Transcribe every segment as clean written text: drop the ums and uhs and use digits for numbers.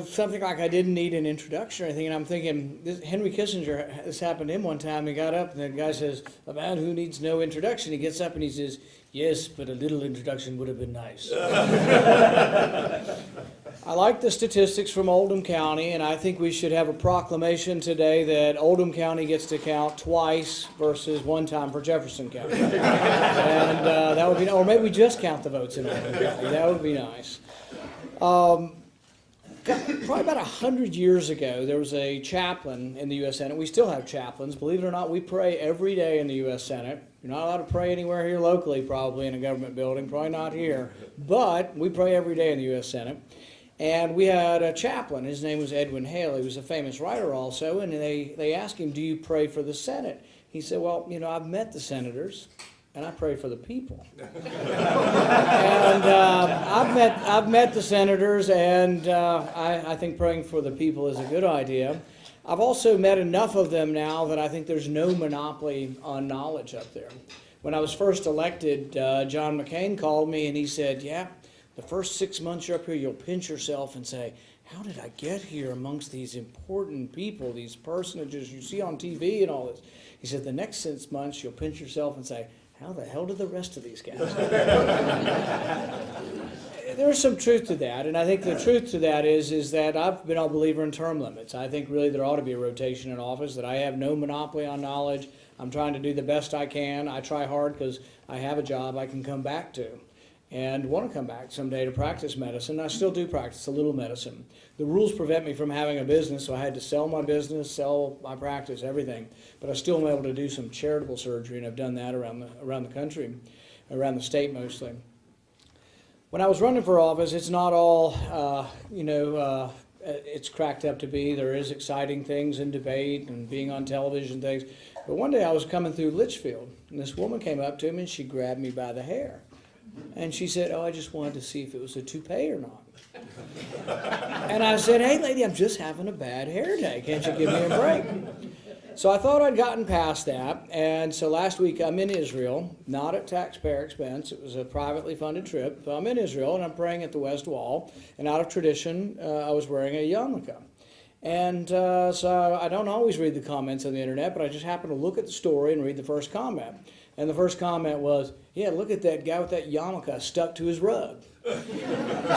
Something like I didn't need an introduction or anything, and I'm thinking, Henry Kissinger, this happened to him one time. He got up, and the guy says, "A man who needs no introduction." He gets up and he says, "Yes, but a little introduction would have been nice." I like the statistics from Oldham County, and I think we should have a proclamation today that Oldham County gets to count twice versus one time for Jefferson County. And that would be, or maybe we just count the votes in Oldham County. That would be nice. Probably about 100 years ago, there was a chaplain in the U.S. Senate. We still have chaplains. Believe it or not, we pray every day in the U.S. Senate. You're not allowed to pray anywhere here locally, probably in a government building, probably not here. But we pray every day in the U.S. Senate. And we had a chaplain. His name was Edwin Hale. He was a famous writer also. And they asked him, "Do you pray for the Senate?" He said, "Well, I've met the senators, and I pray for the people." And I've met the senators, and I think praying for the people is a good idea. I've also met enough of them now that I think there's no monopoly on knowledge up there. When I was first elected, John McCain called me and he said, "Yeah, the first 6 months you're up here, you'll pinch yourself and say, 'How did I get here amongst these important people, these personages you see on TV and all this?' He said, 'The next 6 months you'll pinch yourself and say, how the hell did the rest of these guys?'" There's some truth to that, and I think the truth to that is that I've been a believer in term limits. I think really there ought to be a rotation in office, that I have no monopoly on knowledge. I'm trying to do the best I can. I try hard because I have a job I can come back to and want to come back someday to practice medicine. I still do practice a little medicine. The rules prevent me from having a business, so I had to sell my business, sell my practice, everything. But I still am able to do some charitable surgery, and I've done that around the country, around the state mostly. When I was running for office, it's not all, it's cracked up to be. There is exciting things in debate and being on television things. But one day I was coming through Litchfield, and this woman came up to me, and she grabbed me by the hair. And she said, "Oh, I just wanted to see if it was a toupee or not." And I said, "Hey, lady, I'm just having a bad hair day. Can't you give me a break?" So I thought I'd gotten past that. And so last week I'm in Israel, not at taxpayer expense. It was a privately funded trip. So I'm in Israel, and I'm praying at the West Wall. And out of tradition, I was wearing a yarmulke. And so I don't always read the comments on the internet, but I just happened to look at the story and read the first comment. And the first comment was, "Yeah, look at that guy with that yarmulke stuck to his rug."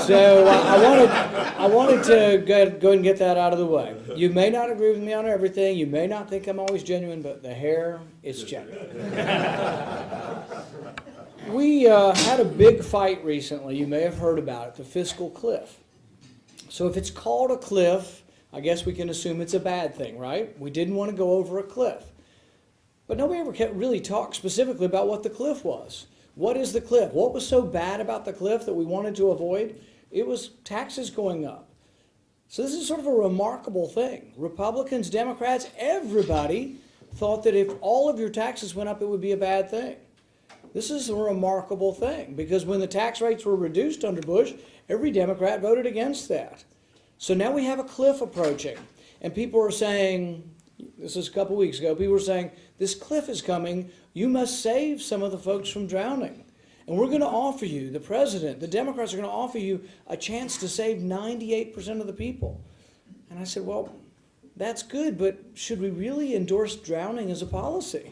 So I wanted to go ahead and get that out of the way. You may not agree with me on everything. You may not think I'm always genuine, but the hair is genuine. We had a big fight recently. You may have heard about it, the fiscal cliff. So if it's called a cliff, I guess we can assume it's a bad thing, right? We didn't want to go over a cliff. But nobody ever really talked specifically about what the cliff was. What is the cliff? What was so bad about the cliff that we wanted to avoid? It was taxes going up. So this is sort of a remarkable thing. Republicans, Democrats, everybody thought that if all of your taxes went up, it would be a bad thing. This is a remarkable thing, because when the tax rates were reduced under Bush, every Democrat voted against that. So now we have a cliff approaching, and people are saying, this is a couple weeks ago, people were saying, this cliff is coming, you must save some of the folks from drowning. And we're going to offer you, the president, the Democrats are going to offer you a chance to save 98% of the people. And I said, well, that's good, but should we really endorse drowning as a policy?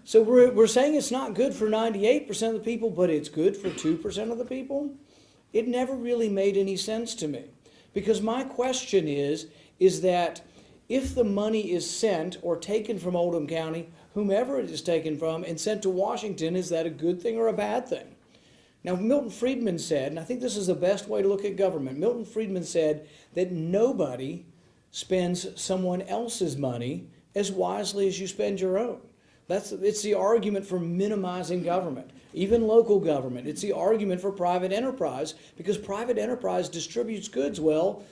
So we're saying it's not good for 98% of the people, but it's good for 2% of the people? It never really made any sense to me. Because my question is that if the money is sent or taken from Oldham County, whomever it is taken from, and sent to Washington, is that a good thing or a bad thing? Now, Milton Friedman said, and I think this is the best way to look at government, Milton Friedman said that nobody spends someone else's money as wisely as you spend your own. It's the argument for minimizing government, even local government. It's the argument for private enterprise, because private enterprise distributes goods well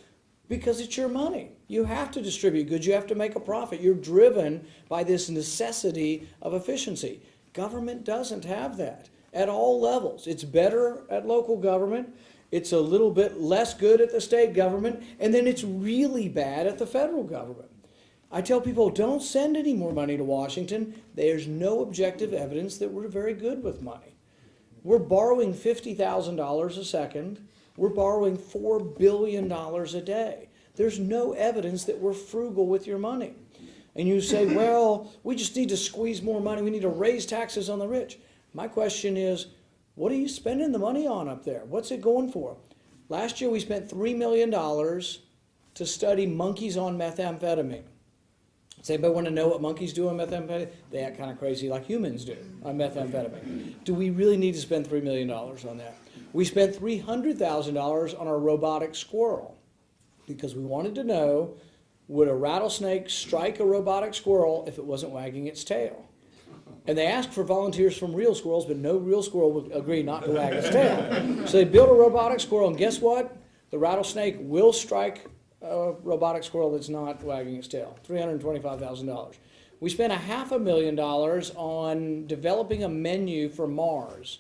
because it's your money. You have to distribute goods. You have to make a profit. You're driven by this necessity of efficiency. Government doesn't have that at all levels. It's better at local government. It's a little bit less good at the state government. And then it's really bad at the federal government. I tell people, don't send any more money to Washington. There's no objective evidence that we're very good with money. We're borrowing $50,000 a second We're borrowing $4 billion a day. There's no evidence that we're frugal with your money. And you say, well, we just need to squeeze more money. We need to raise taxes on the rich. My question is, what are you spending the money on up there? What's it going for? Last year we spent $3 million to study monkeys on methamphetamine. Does anybody want to know what monkeys do on methamphetamine? They act kind of crazy like humans do on methamphetamine. Do we really need to spend $3 million on that? We spent $300,000 on our robotic squirrel because we wanted to know, would a rattlesnake strike a robotic squirrel if it wasn't wagging its tail? And they asked for volunteers from real squirrels, but no real squirrel would agree not to wag its tail. So they built a robotic squirrel, and guess what? The rattlesnake will strike a robotic squirrel that's not wagging its tail. $325,000. We spent $500,000 on developing a menu for Mars.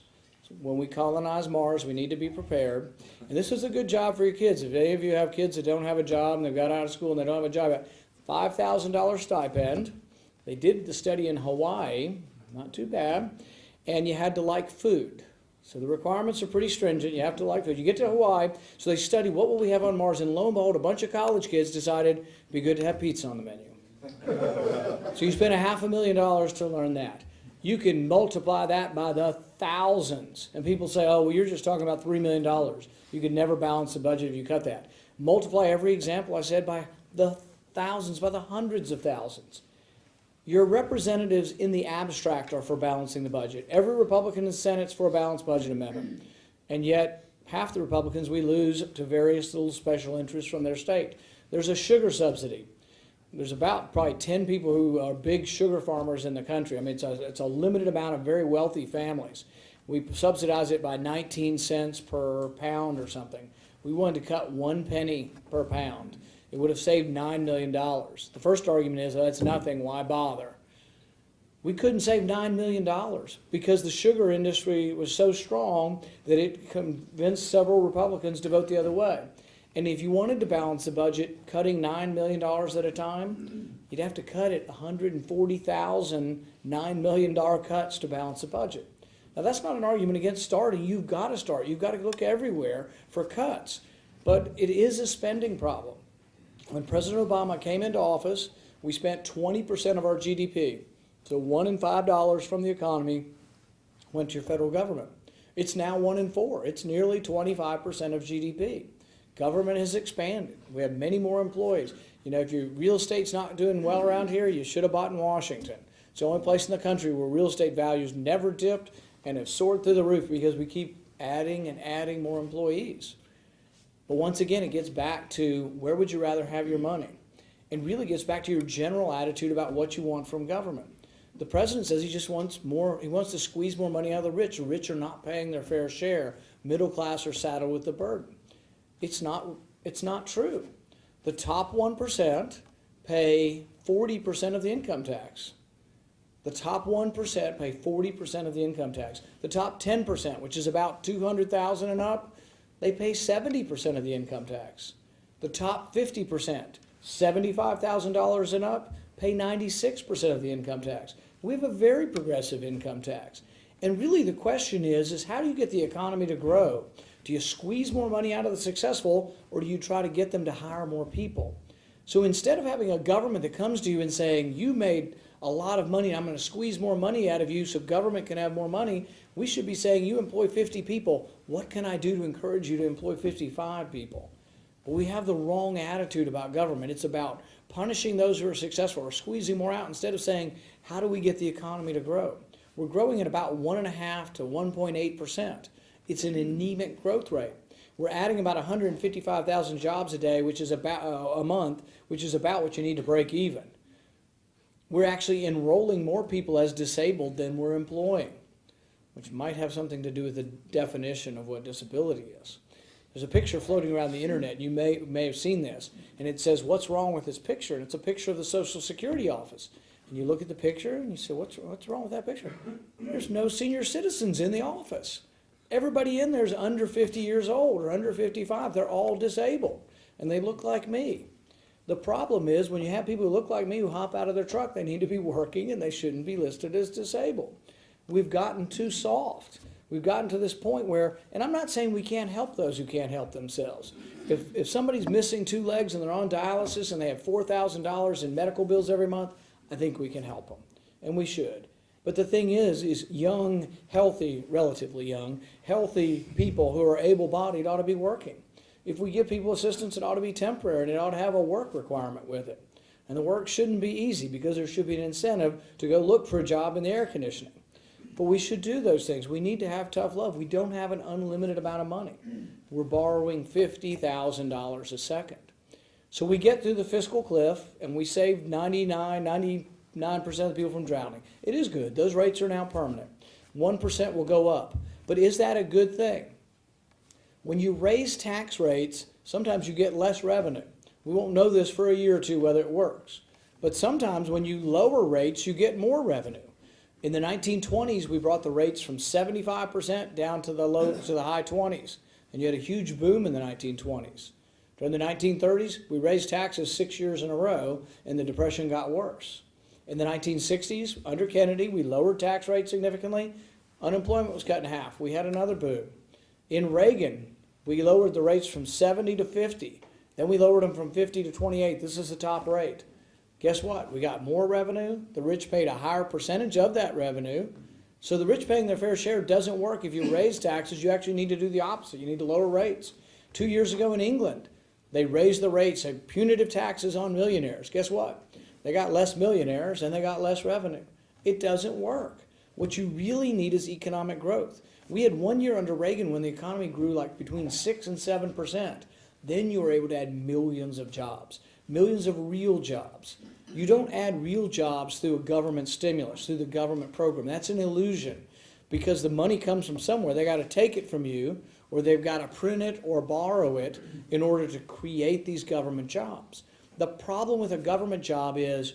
So when we colonize Mars, we need to be prepared. And this is a good job for your kids. If any of you have kids that don't have a job and they've got out of school and they don't have a job, $5,000 stipend. They did the study in Hawaii, not too bad, and you had to like food. So the requirements are pretty stringent. You have to like food. You get to Hawaii, so they study what will we have on Mars, and lo and behold, a bunch of college kids decided it'd be good to have pizza on the menu. So you spend $500,000 to learn that. You can multiply that by the thousands. And people say, oh, well, you're just talking about $3 million. You could never balance the budget if you cut that. Multiply every example I said by the thousands, by the hundreds of thousands. Your representatives in the abstract are for balancing the budget. Every Republican in the Senate's for a balanced budget amendment. And yet, half the Republicans we lose to various little special interests from their state. There's a sugar subsidy. There's about probably 10 people who are big sugar farmers in the country. I mean, it's a limited amount of very wealthy families. We subsidize it by 19 cents per pound or something. We wanted to cut 1 penny per pound. It would have saved $9 million. The first argument is, oh, that's nothing, why bother? We couldn't save $9 million because the sugar industry was so strong that it convinced several Republicans to vote the other way. And if you wanted to balance the budget, cutting $9 million at a time, you'd have to cut it 140,000 $9 million cuts to balance the budget. Now, that's not an argument against starting. You've got to start. You've got to look everywhere for cuts. But it is a spending problem. When President Obama came into office, we spent 20% of our GDP. So $1 in $5 from the economy went to your federal government. It's now 1 in 4. It's nearly 25% of GDP. Government has expanded. We have many more employees. You know, if your real estate's not doing well around here, you should have bought in Washington. It's the only place in the country where real estate values never dipped and have soared through the roof because we keep adding and adding more employees. But once again, it gets back to where would you rather have your money? And really gets back to your general attitude about what you want from government. The president says he just wants more, he wants to squeeze more money out of the rich. The rich are not paying their fair share. Middle class are saddled with the burden. It's not true. The top 1% pay 40% of the income tax. The top 1% pay 40% of the income tax. The top 10%, which is about $200,000 and up, they pay 70% of the income tax. The top 50%, $75,000 and up, pay 96% of the income tax. We have a very progressive income tax. And really the question is how do you get the economy to grow? Do you squeeze more money out of the successful, or do you try to get them to hire more people? So instead of having a government that comes to you and saying, you made a lot of money, I'm going to squeeze more money out of you so government can have more money, we should be saying, you employ 50 people. What can I do to encourage you to employ 55 people? But we have the wrong attitude about government. It's about punishing those who are successful or squeezing more out instead of saying, how do we get the economy to grow? We're growing at about 1.5 to 1.8%. It's an anemic growth rate. We're adding about 155,000 jobs a day, which is about a month, which is about what you need to break even. We're actually enrolling more people as disabled than we're employing, which might have something to do with the definition of what disability is. There's a picture floating around the internet. You may have seen this, and it says, what's wrong with this picture? And it's a picture of the Social Security office. And you look at the picture and you say, what's wrong with that picture? There's no senior citizens in the office. Everybody in there is under 50 years old or under 55. They're all disabled, and they look like me. The problem is when you have people who look like me who hop out of their truck, they need to be working, and they shouldn't be listed as disabled. We've gotten too soft. We've gotten to this point where, and I'm not saying we can't help those who can't help themselves. If somebody's missing 2 legs and they're on dialysis and they have $4,000 in medical bills every month, I think we can help them, and we should. But the thing is young, healthy, relatively young, healthy people who are able-bodied ought to be working. If we give people assistance, it ought to be temporary, and it ought to have a work requirement with it. And the work shouldn't be easy because there should be an incentive to go look for a job in the air conditioning. But we should do those things. We need to have tough love. We don't have an unlimited amount of money. We're borrowing $50,000 a second. So we get through the fiscal cliff, and we save 99% of the people from drowning. It is good. Those rates are now permanent. 1% will go up. But is that a good thing? When you raise tax rates, sometimes you get less revenue. We won't know this for a year or two whether it works. But sometimes when you lower rates, you get more revenue. In the 1920s, we brought the rates from 75% down to the high 20s. And you had a huge boom in the 1920s. During the 1930s, we raised taxes 6 years in a row, and the Depression got worse. In the 1960s, under Kennedy, we lowered tax rates significantly. Unemployment was cut in half. We had another boom. In Reagan, we lowered the rates from 70 to 50. Then we lowered them from 50 to 28. This is the top rate. Guess what? We got more revenue. The rich paid a higher percentage of that revenue. So the rich paying their fair share doesn't work. If you raise taxes, you actually need to do the opposite. You need to lower rates. 2 years ago in England, they raised the rates of punitive taxes on millionaires. Guess what? They got less millionaires and they got less revenue. It doesn't work. What you really need is economic growth. We had 1 year under Reagan when the economy grew like between 6 and 7%. Then you were able to add millions of jobs, millions of real jobs. You don't add real jobs through a government stimulus, through the government program. That's an illusion because the money comes from somewhere. They got to take it from you, or they've got to print it or borrow it in order to create these government jobs. The problem with a government job is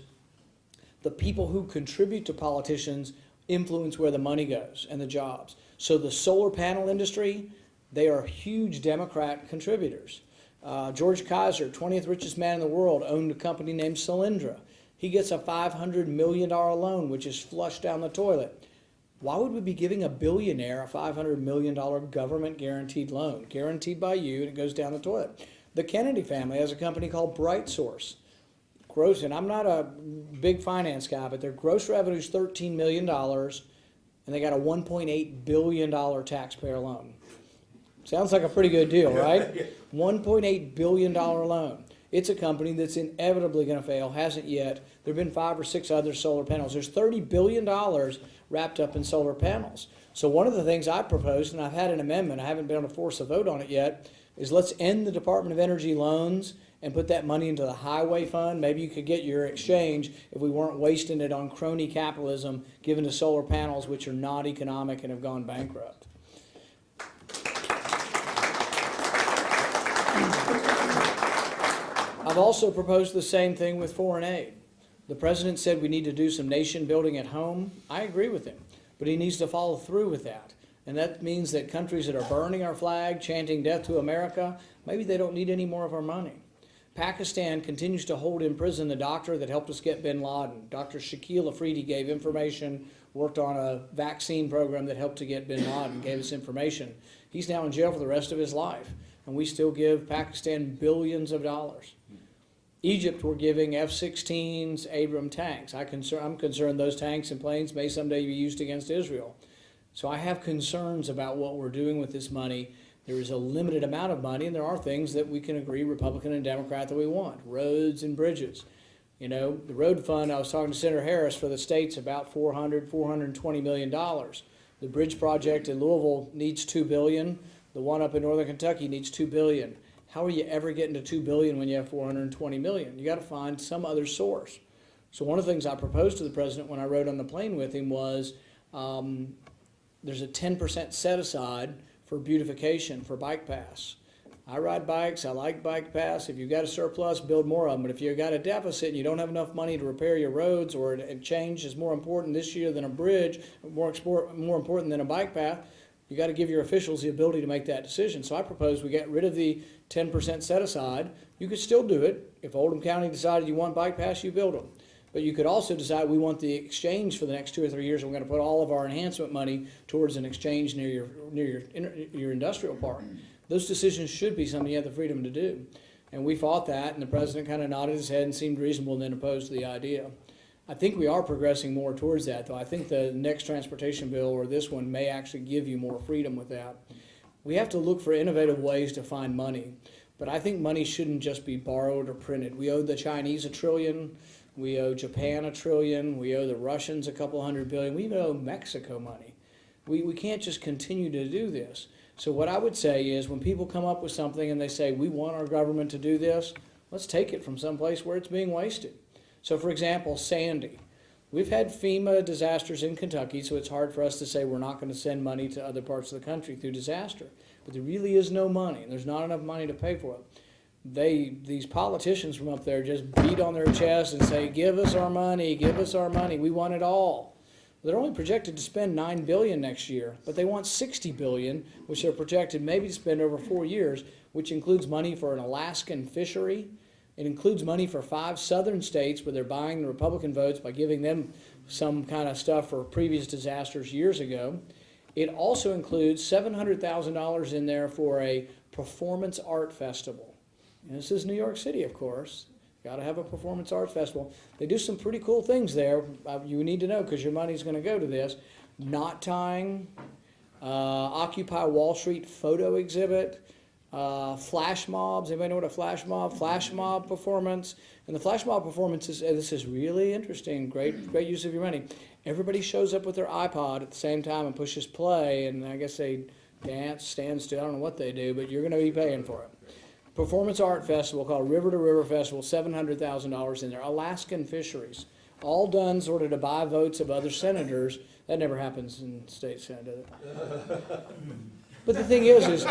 the people who contribute to politicians influence where the money goes and the jobs. So the solar panel industry, they are huge Democrat contributors. George Kaiser, 20th richest man in the world, owned a company named Solyndra. He gets a $500 million loan, which is flushed down the toilet. Why would we be giving a billionaire a $500 million government guaranteed loan? Guaranteed by you, and it goes down the toilet. The Kennedy family has a company called BrightSource. Gross, and I'm not a big finance guy, but their gross revenue is $13 million, and they got a $1.8 billion taxpayer loan. Sounds like a pretty good deal, right? $1.8 billion loan. It's a company that's inevitably going to fail, hasn't yet. There have been 5 or 6 other solar panels. There's $30 billion wrapped up in solar panels. So one of the things I proposed, and I've had an amendment, I haven't been able to force a vote on it yet, is let's end the Department of Energy loans and put that money into the highway fund. Maybe you could get your exchange if we weren't wasting it on crony capitalism given to solar panels which are not economic and have gone bankrupt. I've also proposed the same thing with foreign aid. The president said we need to do some nation building at home. I agree with him, but he needs to follow through with that. And that means that countries that are burning our flag, chanting death to America, maybe they don't need any more of our money. Pakistan continues to hold in prison the doctor that helped us get bin Laden. Dr. Shakil Afridi gave information, worked on a vaccine program that helped to get bin Laden, gave us information. He's now in jail for the rest of his life, and we still give Pakistan billions of dollars. Egypt, we're giving F-16s, Abrams tanks. I'm concerned those tanks and planes may someday be used against Israel. So I have concerns about what we're doing with this money. There is a limited amount of money, and there are things that we can agree, Republican and Democrat, that we want. Roads and bridges. You know, the road fund, I was talking to Senator Harris for the states, about $420 million. The bridge project in Louisville needs $2 billion. The one up in Northern Kentucky needs $2 billion. How are you ever getting to $2 billion when you have $420 million? You got to find some other source. So one of the things I proposed to the president when I rode on the plane with him was there's a 10% set aside for beautification for bike paths. I ride bikes, I like bike paths. If you've got a surplus, build more of them. But if you've got a deficit and you don't have enough money to repair your roads, or a change is more important this year than a bridge, more important than a bike path, you got to give your officials the ability to make that decision. So I propose we get rid of the 10% set aside. You could still do it. If Oldham County decided you want bike paths, you build them. But you could also decide we want the exchange for the next 2 or 3 years, and we're going to put all of our enhancement money towards an exchange near your industrial park. Those decisions should be something you have the freedom to do. And we fought that, and the president kind of nodded his head and seemed reasonable and then opposed the idea. I think we are progressing more towards that, though. I think the next transportation bill or this one may actually give you more freedom with that. We have to look for innovative ways to find money. But I think money shouldn't just be borrowed or printed. We owe the Chinese $1 trillion. We owe Japan $1 trillion. We owe the Russians a couple $100 billion. We even owe Mexico money. We can't just continue to do this. So what I would say is when people come up with something and they say, we want our government to do this, let's take it from someplace where it's being wasted. So for example, Sandy. We've had FEMA disasters in Kentucky, so it's hard for us to say we're not going to send money to other parts of the country through disaster. But there really is no money, and there's not enough money to pay for it. These politicians from up there just beat on their chest and say, give us our money, we want it all. They're only projected to spend $9 billion next year, but they want $60 billion, which they're projected maybe to spend over 4 years, which includes money for an Alaskan fishery. It includes money for 5 southern states where they're buying the Republican votes by giving them some kind of stuff for previous disasters years ago. It also includes $700,000 in there for a performance art festival. And this is New York City, of course. Got to have a performance arts festival. They do some pretty cool things there. You need to know because your money's going to go to this. Knot tying, Occupy Wall Street photo exhibit, flash mobs. Anybody know what a flash mob? Flash mob performance. And the flash mob performance is, this is really interesting. Great use of your money. Everybody shows up with their iPod at the same time and pushes play, and I guess they dance, stand still. I don't know what they do, but you're going to be paying for it. Performance art festival called River to River Festival, $700,000 in there. Alaskan fisheries, all done sort of to buy votes of other senators. That never happens in state senate, does it? But the thing is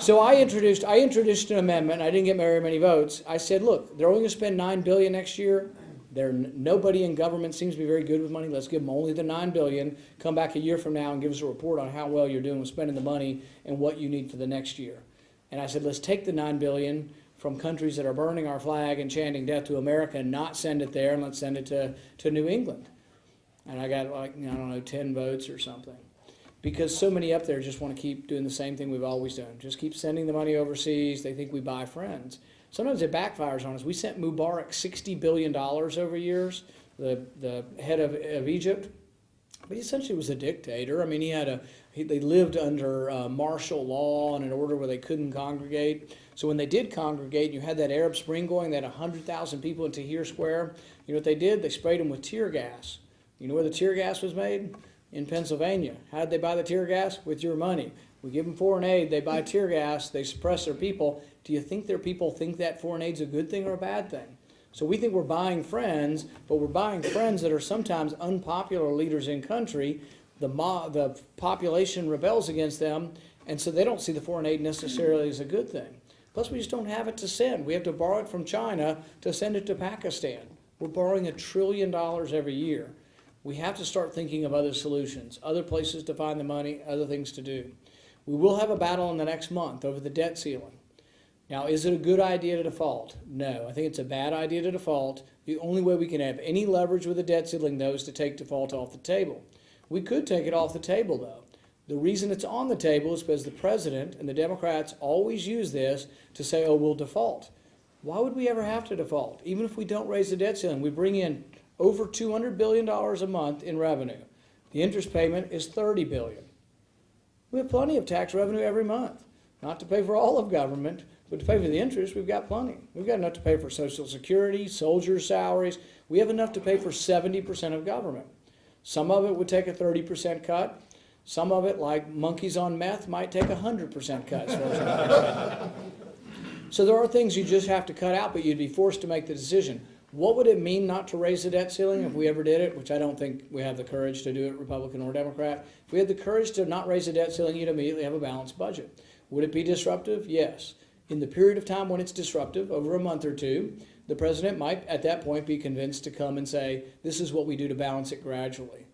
so I introduced an amendment. I didn't get very many votes. I said, look, they're only going to spend $9 billion next year. Nobody in government seems to be very good with money. Let's give them only the $9 billion. Come back a year from now and give us a report on how well you're doing with spending the money and what you need for the next year. And I said, let's take the $9 billion from countries that are burning our flag and chanting death to America and not send it there, and let's send it to New England. And I got, like, I don't know, 10 votes or something. Because so many up there just want to keep doing the same thing we've always done. Just keep sending the money overseas. They think we buy friends. Sometimes it backfires on us. We sent Mubarak $60 billion over years, the head of Egypt. But he essentially was a dictator. I mean, they lived under martial law and an order where they couldn't congregate. So when they did congregate, you had that Arab Spring going, they had 100,000 people in Tahrir Square. You know what they did? They sprayed them with tear gas. You know where the tear gas was made? In Pennsylvania. How did they buy the tear gas? With your money. We give them foreign aid, they buy tear gas, they suppress their people. Do you think their people think that foreign aid's a good thing or a bad thing? So we think we're buying friends, but we're buying friends that are sometimes unpopular leaders in country. The population rebels against them, and so they don't see the foreign aid necessarily as a good thing. Plus, we just don't have it to send. We have to borrow it from China to send it to Pakistan. We're borrowing $1 trillion every year. We have to start thinking of other solutions, other places to find the money, other things to do. We will have a battle in the next month over the debt ceiling. Now, is it a good idea to default? No, I think it's a bad idea to default. The only way we can have any leverage with the debt ceiling, though, is to take default off the table. We could take it off the table, though. The reason it's on the table is because the president and the Democrats always use this to say, oh, we'll default. Why would we ever have to default? Even if we don't raise the debt ceiling, we bring in over $200 billion a month in revenue. The interest payment is $30 billion. We have plenty of tax revenue every month. Not to pay for all of government, but to pay for the interest, we've got plenty. We've got enough to pay for Social Security, soldiers' salaries. We have enough to pay for 70% of government. Some of it would take a 30% cut. Some of it, like monkeys on meth, might take 100% cuts. So there are things you just have to cut out, but you'd be forced to make the decision. What would it mean not to raise the debt ceiling if we ever did it, which I don't think we have the courage to do it, Republican or Democrat. If we had the courage to not raise the debt ceiling, you'd immediately have a balanced budget. Would it be disruptive? Yes. In the period of time when it's disruptive, over a month or two, the president might at that point be convinced to come and say, this is what we do to balance it gradually.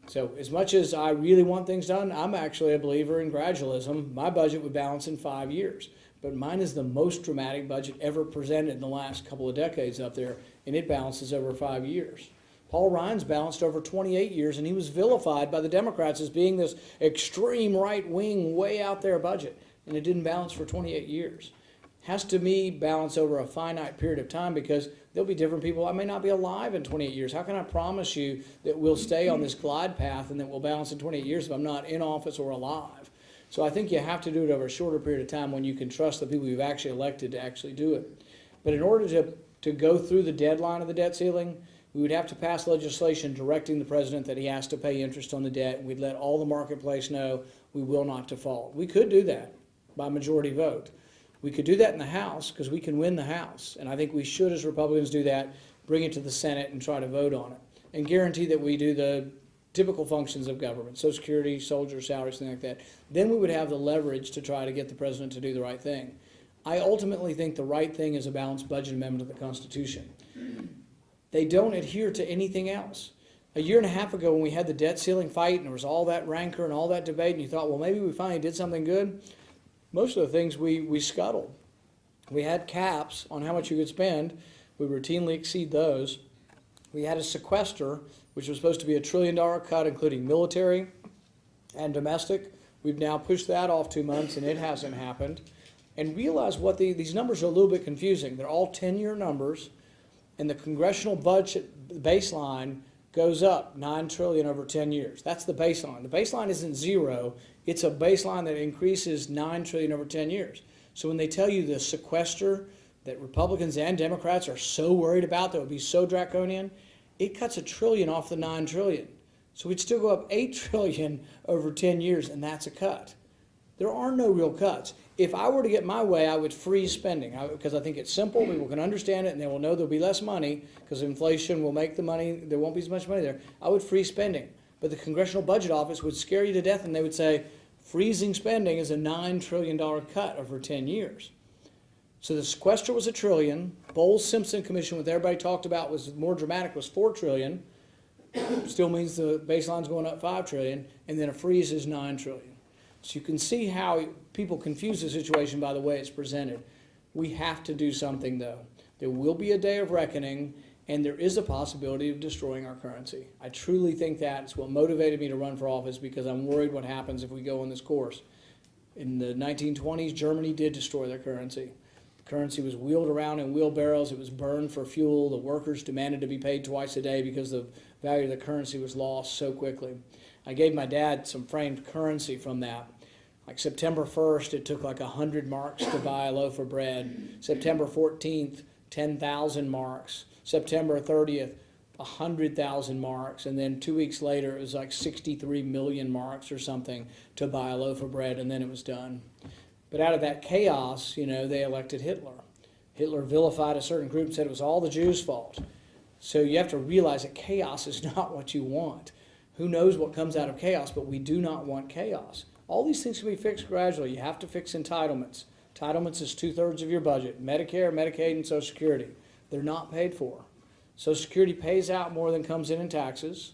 So as much as I really want things done, I'm actually a believer in gradualism. My budget would balance in 5 years. but mine is the most dramatic budget ever presented in the last couple of decades up there, and it balances over 5 years. Paul Ryan's balanced over 28 years, and he was vilified by the Democrats as being this extreme right-wing, way out there budget, and it didn't balance for 28 years. Has to me balance over a finite period of time, because there'll be different people. I may not be alive in 28 years. How can I promise you that we'll stay on this glide path and that we'll balance in 28 years if I'm not in office or alive? So I think you have to do it over a shorter period of time when you can trust the people you've actually elected to actually do it. But in order to go through the deadline of the debt ceiling, we would have to pass legislation directing the president that he has to pay interest on the debt, and we'd let all the marketplace know we will not default. We could do that by majority vote. We could do that in the House because we can win the House, and I think we should, as Republicans, do that, bring it to the Senate and try to vote on it, and guarantee that we do the typical functions of government, Social Security, soldier salaries, things like that. Then we would have the leverage to try to get the president to do the right thing. I ultimately think the right thing is a balanced budget amendment to the Constitution. They don't adhere to anything else. A year and a half ago when we had the debt ceiling fight and there was all that rancor and all that debate, and you thought, well, maybe we finally did something good, most of the things we scuttled. We had caps on how much you could spend. We routinely exceed those. We had a sequester, which was supposed to be $1 trillion cut, including military and domestic. We've now pushed that off 2 months, and it hasn't happened. And realize what these numbers are a little bit confusing. They're all 10-year numbers, and the congressional budget baseline goes up $9 trillion over 10 years. That's the baseline. The baseline isn't zero. It's a baseline that increases $9 trillion over 10 years. So when they tell you the sequester that Republicans and Democrats are so worried about that would be so draconian, it cuts $1 trillion off the $9 trillion. So we'd still go up $8 trillion over 10 years, and that's a cut. There are no real cuts. If I were to get my way, I would freeze spending because I think it's simple. People can understand it, and they will know there'll be less money because inflation will make the money. There won't be as much money there. I would freeze spending. But the Congressional Budget Office would scare you to death, and they would say, freezing spending is a $9 trillion cut over 10 years. So the sequester was $1 trillion. Bowles-Simpson Commission, what everybody talked about was more dramatic, was $4 trillion. Still means the baseline's going up $5 trillion, and then a freeze is $9 trillion. So you can see how people confuse the situation by the way it's presented. We have to do something, though. There will be a day of reckoning, and there is a possibility of destroying our currency. I truly think that. It's what motivated me to run for office, because I'm worried what happens if we go on this course. In the 1920s, Germany did destroy their currency. The currency was wheeled around in wheelbarrows. It was burned for fuel. The workers demanded to be paid twice a day because the value of the currency was lost so quickly. I gave my dad some framed currency from that. Like September 1st, it took like 100 marks to buy a loaf of bread. September 14th, 10,000 marks. September 30th, 100,000 marks. And then 2 weeks later, it was like 63 million marks or something to buy a loaf of bread, and then it was done. But out of that chaos, they elected Hitler. Hitler vilified a certain group and said it was all the Jews' fault. So you have to realize that chaos is not what you want. Who knows what comes out of chaos, but we do not want chaos. All these things can be fixed gradually. You have to fix entitlements. Entitlements is 2/3 of your budget. Medicare, Medicaid, and Social Security. They're not paid for. Social Security pays out more than comes in taxes.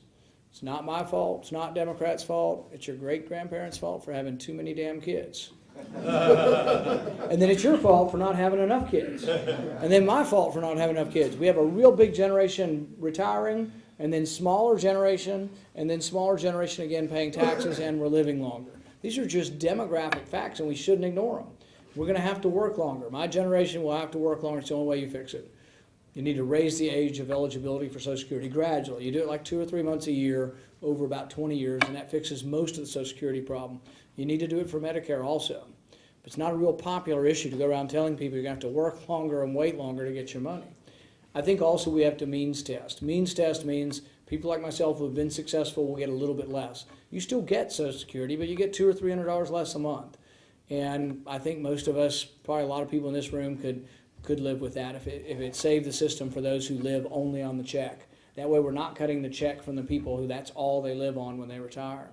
It's not my fault. It's not Democrats' fault. It's your great-grandparents' fault for having too many damn kids. And then it's your fault for not having enough kids. And then my fault for not having enough kids. We have a real big generation retiring, and then smaller generation, and then smaller generation again paying taxes, and we're living longer. These are just demographic facts, and we shouldn't ignore them. We're going to have to work longer. My generation will have to work longer. It's the only way you fix it. You need to raise the age of eligibility for Social Security gradually. You do it like 2 or 3 months a year over about 20 years, and that fixes most of the Social Security problem. You need to do it for Medicare also. But it's not a real popular issue to go around telling people you're going to have to work longer and wait longer to get your money. I think also we have to means test. Means test means people like myself who have been successful will get a little bit less. You still get Social Security, but you get $200 or $300 less a month. And I think most of us, probably a lot of people in this room, could live with that if it saved the system for those who live only on the check. That way we're not cutting the check from the people who that's all they live on when they retire.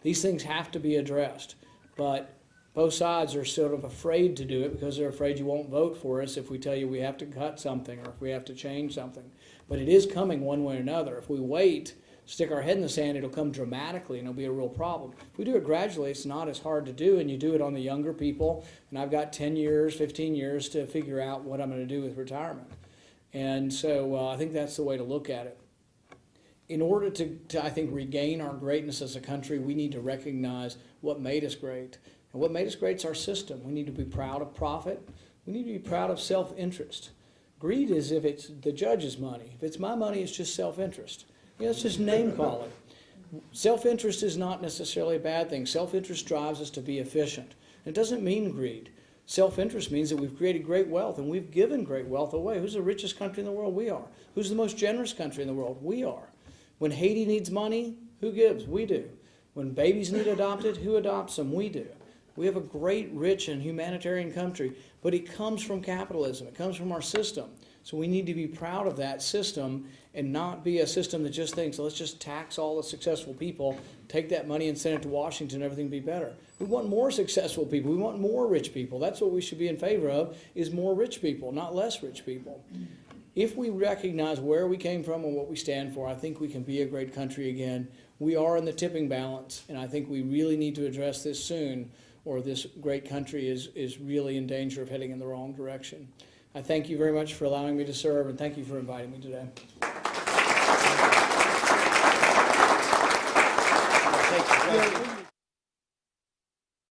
These things have to be addressed, but both sides are sort of afraid to do it because they're afraid you won't vote for us if we tell you we have to cut something or if we have to change something. But it is coming one way or another. If we wait, stick our head in the sand, it'll come dramatically and it'll be a real problem. If we do it gradually, it's not as hard to do, and you do it on the younger people. And I've got 10 years, 15 years to figure out what I'm going to do with retirement. And so I think that's the way to look at it. In order to, I think, regain our greatness as a country, we need to recognize what made us great. And what made us great is our system. We need to be proud of profit. We need to be proud of self-interest. Greed is if it's the judge's money. If it's my money, it's just self-interest. It's just name calling. Self-interest is not necessarily a bad thing. Self-interest drives us to be efficient. It doesn't mean greed. Self-interest means that we've created great wealth and we've given great wealth away. Who's the richest country in the world? We are. Who's the most generous country in the world? We are. When Haiti needs money, who gives? We do. When babies need adopted, who adopts them? We do. We have a great, rich, and humanitarian country, but it comes from capitalism. It comes from our system. So we need to be proud of that system and not be a system that just thinks, let's just tax all the successful people, take that money and send it to Washington, everything will be better. We want more successful people. We want more rich people. That's what we should be in favor of, is more rich people, not less rich people. If we recognize where we came from and what we stand for, I think we can be a great country again. We are in the tipping balance, and I think we really need to address this soon, or this great country is really in danger of heading in the wrong direction. I thank you very much for allowing me to serve, and thank you for inviting me today. Thank you.